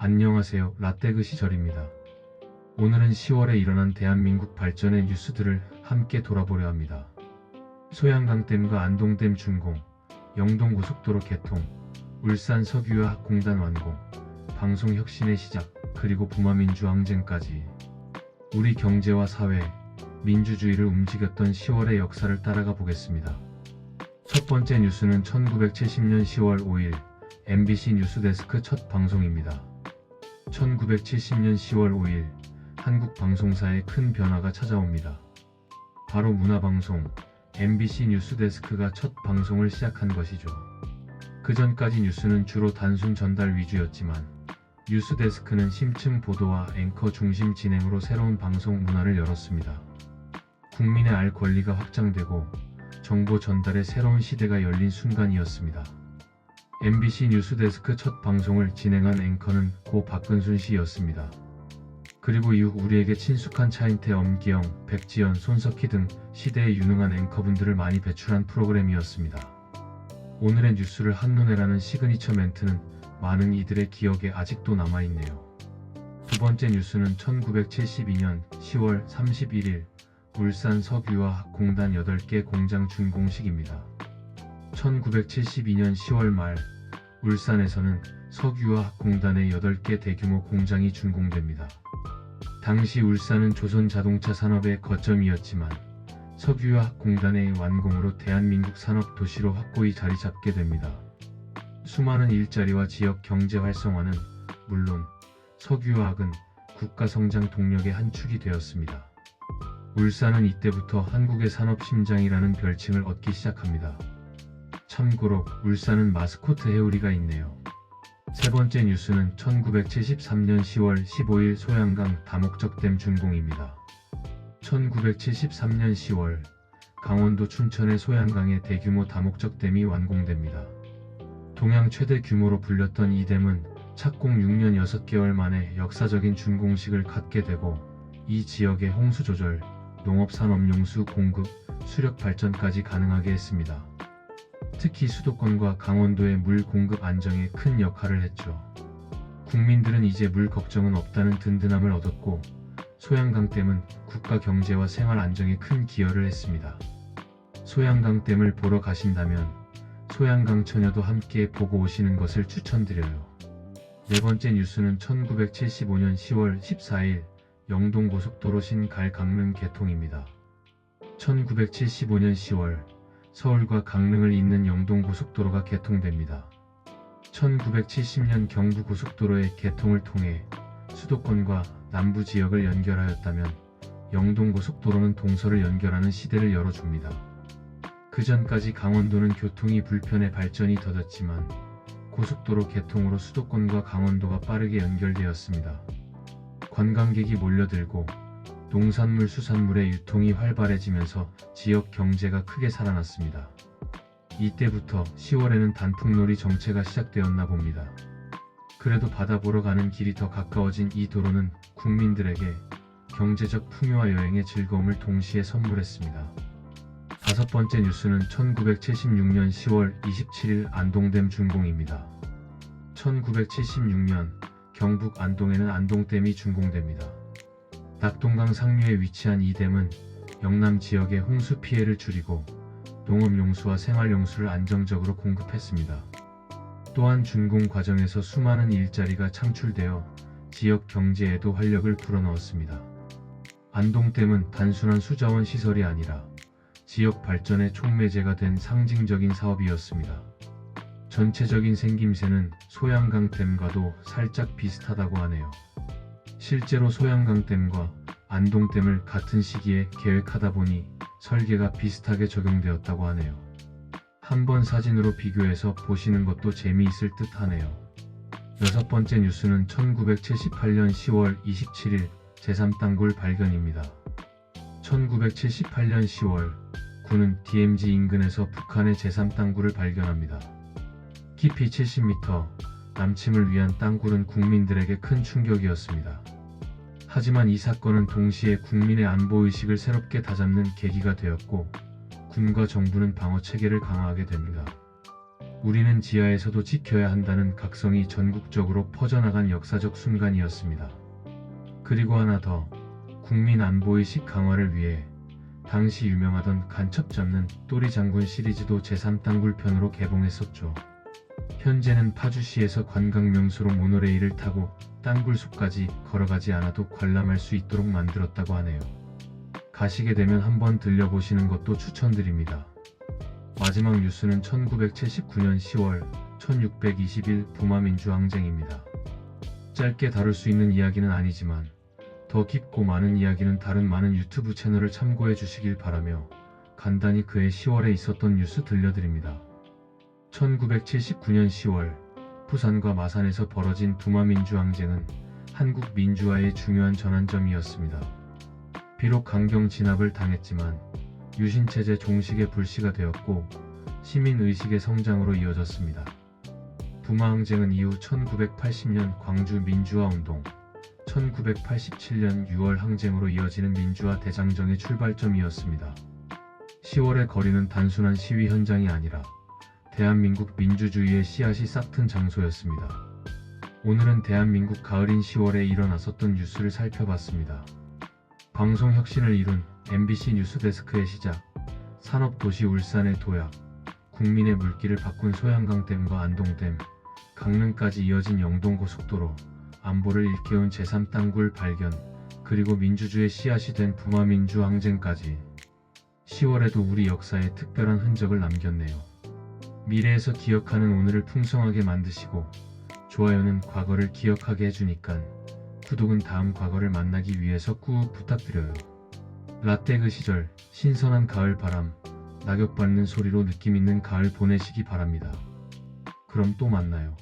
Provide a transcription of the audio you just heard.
안녕하세요. 라떼그 시절입니다. 오늘은 10월에 일어난 대한민국 발전의 뉴스들을 함께 돌아보려 합니다. 소양강댐과 안동댐 준공, 영동고속도로 개통, 울산 석유화학공단 완공, 방송혁신의 시작, 그리고 부마민주항쟁까지 우리 경제와 사회, 민주주의를 움직였던 10월의 역사를 따라가 보겠습니다. 첫 번째 뉴스는 1970년 10월 5일 MBC 뉴스데스크 첫 방송입니다. 1970년 10월 5일 한국 방송사에 큰 변화가 찾아옵니다. 바로 문화방송 MBC 뉴스데스크가 첫 방송을 시작한 것이죠. 그 전까지 뉴스는 주로 단순 전달 위주였지만 뉴스데스크는 심층 보도와 앵커 중심 진행으로 새로운 방송 문화를 열었습니다. 국민의 알 권리가 확장되고 정보 전달의 새로운 시대가 열린 순간이었습니다. MBC 뉴스데스크 첫 방송을 진행한 앵커는 고 박근순 씨였습니다. 그리고 이후 우리에게 친숙한 차인태, 엄기영, 백지연, 손석희 등 시대에 유능한 앵커분들을 많이 배출한 프로그램이었습니다. 오늘의 뉴스를 한눈에라는 시그니처 멘트는 많은 이들의 기억에 아직도 남아있네요. 두 번째 뉴스는 1972년 10월 31일 울산 석유화학공단 8개 공장 준공식입니다. 1972년 10월 말 울산에서는 석유화학공단의 8개 대규모 공장이 준공됩니다. 당시 울산은 조선자동차 산업의 거점이었지만 석유화학공단의 완공으로 대한민국 산업 도시로 확고히 자리 잡게 됩니다. 수많은 일자리와 지역 경제 활성화는 물론 석유화학은 국가 성장 동력의 한 축이 되었습니다. 울산은 이때부터 한국의 산업 심장이라는 별칭을 얻기 시작합니다. 참고로 울산은 마스코트 해우리가 있네요. 세 번째 뉴스는 1973년 10월 15일 소양강 다목적댐 준공입니다. 1973년 10월 강원도 춘천의 소양강의 대규모 다목적댐이 완공됩니다. 동양 최대 규모로 불렸던 이 댐은 착공 6년 6개월 만에 역사적인 준공식을 갖게 되고 이 지역의 홍수 조절, 농업산업용수 공급, 수력 발전까지 가능하게 했습니다. 특히 수도권과 강원도의 물 공급 안정에 큰 역할을 했죠. 국민들은 이제 물 걱정은 없다는 든든함을 얻었고 소양강댐은 국가 경제와 생활 안정에 큰 기여를 했습니다. 소양강댐을 보러 가신다면 소양강 처녀도 함께 보고 오시는 것을 추천드려요. 네 번째 뉴스는 1975년 10월 14일 영동고속도로 신갈 강릉 개통입니다. 1975년 10월 서울과 강릉을 잇는 영동고속도로가 개통됩니다. 1970년 경부고속도로의 개통을 통해 수도권과 남부 지역을 연결하였다면 영동고속도로는 동서를 연결하는 시대를 열어줍니다. 그 전까지 강원도는 교통이 불편해 발전이 더뎠지만 고속도로 개통으로 수도권과 강원도가 빠르게 연결되었습니다. 관광객이 몰려들고 농산물, 수산물의 유통이 활발해지면서 지역 경제가 크게 살아났습니다. 이때부터 10월에는 단풍놀이 정체가 시작되었나 봅니다. 그래도 바다 보러 가는 길이 더 가까워진 이 도로는 국민들에게 경제적 풍요와 여행의 즐거움을 동시에 선물했습니다. 다섯 번째 뉴스는 1976년 10월 27일 안동댐 준공입니다. 1976년 경북 안동에는 안동댐이 준공됩니다. 낙동강 상류에 위치한 이 댐은 영남 지역의 홍수 피해를 줄이고 농업용수와 생활용수를 안정적으로 공급했습니다. 또한 준공 과정에서 수많은 일자리가 창출되어 지역 경제에도 활력을 불어넣었습니다. 안동댐은 단순한 수자원 시설이 아니라 지역 발전의 촉매제가 된 상징적인 사업이었습니다. 전체적인 생김새는 소양강댐과도 살짝 비슷하다고 하네요. 실제로 소양강댐과 안동댐을 같은 시기에 계획하다 보니 설계가 비슷하게 적용되었다고 하네요. 한번 사진으로 비교해서 보시는 것도 재미있을 듯 하네요. 여섯 번째 뉴스는 1978년 10월 27일 제3땅굴 발견입니다. 1978년 10월 군은 DMZ 인근에서 북한의 제3땅굴을 발견합니다. 깊이 70m, 남침을 위한 땅굴은 국민들에게 큰 충격이었습니다. 하지만 이 사건은 동시에 국민의 안보의식을 새롭게 다잡는 계기가 되었고 군과 정부는 방어 체계를 강화하게 됩니다. 우리는 지하에서도 지켜야 한다는 각성이 전국적으로 퍼져나간 역사적 순간이었습니다. 그리고 하나 더, 국민 안보의식 강화를 위해 당시 유명하던 간첩 잡는 또리 장군 시리즈도 제3땅굴편으로 개봉했었죠. 현재는 파주시에서 관광명소로 모노레일을 타고 땅굴숲까지 걸어가지 않아도 관람할 수 있도록 만들었다고 하네요. 가시게 되면 한번 들려보시는 것도 추천드립니다. 마지막 뉴스는 1979년 10월 1621 부마민주항쟁입니다. 짧게 다룰 수 있는 이야기는 아니지만 더 깊고 많은 이야기는 다른 많은 유튜브 채널을 참고해 주시길 바라며 간단히 그해 10월에 있었던 뉴스 들려드립니다. 1979년 10월 부산과 마산에서 벌어진 부마민주항쟁은 한국 민주화의 중요한 전환점이었습니다. 비록 강경 진압을 당했지만 유신체제 종식의 불씨가 되었고 시민의식의 성장으로 이어졌습니다. 부마항쟁은 이후 1980년 광주 민주화운동, 1987년 6월 항쟁으로 이어지는 민주화 대장정의 출발점이었습니다. 10월의 거리는 단순한 시위 현장이 아니라 대한민국 민주주의의 씨앗이 싹튼 장소였습니다. 오늘은 대한민국 가을인 10월에 일어났었던 뉴스를 살펴봤습니다. 방송 혁신을 이룬 MBC 뉴스데스크의 시작, 산업도시 울산의 도약, 국민의 물길을 바꾼 소양강댐과 안동댐, 강릉까지 이어진 영동고속도로, 안보를 일깨운 제3땅굴 발견, 그리고 민주주의 씨앗이 된 부마민주항쟁까지 10월에도 우리 역사에 특별한 흔적을 남겼네요. 미래에서 기억하는 오늘을 풍성하게 만드시고 좋아요는 과거를 기억하게 해주니깐 구독은 다음 과거를 만나기 위해서 꾹 부탁드려요. 라떼 그 시절, 신선한 가을 바람, 낙엽 밟는 소리로 느낌 있는 가을 보내시기 바랍니다. 그럼 또 만나요.